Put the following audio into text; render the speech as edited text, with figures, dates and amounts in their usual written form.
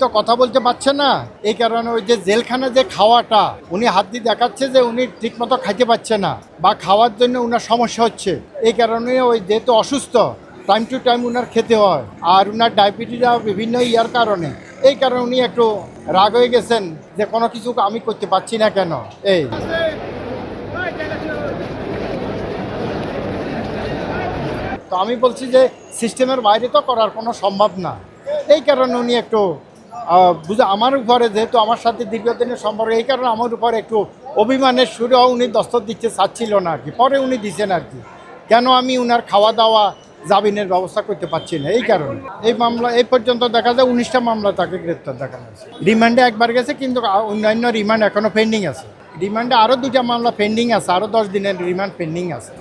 তো কথা বলতে পারছে না, এই কারণে ওই যে জেলখানা যে খাওয়াটা উনি হাত দিয়ে দেখাচ্ছে যে উনি ঠিকমতো খাইতে পারছে না বা খাওয়ার জন্য উনার সমস্যা হচ্ছে। এই কারণে ওই যেহেতু অসুস্থ, টাইম টু টাইম উনার খেতে হয়, আর উনার ডায়াবেটিসও বিভিন্ন ইয়ার কারণে, এই কারণে উনি একটু রাগ হয়ে গেছেন যে কোনো কিছু আমি করতে পারছি না কেন। এই তো আমি বলছি যে সিস্টেমের বাইরে তো করার কোনো সম্ভব না, এই কারণে উনি একটু বুঝে আমার উপরে, যেহেতু আমার সাথে দীর্ঘদিনের সম্পর্ক, এই কারণে আমার উপরে একটু অভিমানের সুরেও উনি দস্তক দিচ্ছে চাচ্ছিল না আর কি। পরে উনি দিচ্ছেন আর কি, কেন আমি উনার খাওয়া দাওয়া জামিনের ব্যবস্থা করতে পারছি না, এই কারণে। এই মামলা এই পর্যন্ত দেখা যায় 19টা মামলা তাকে গ্রেপ্তার দেখানো হয়েছে। রিমান্ডে একবার গেছে, কিন্তু অন্যান্য রিমান্ড এখনও পেন্ডিং আছে। রিমান্ডে আরও 2টা মামলা পেন্ডিং আছে, আরও 10 দিনের রিমান্ড পেন্ডিং আছে।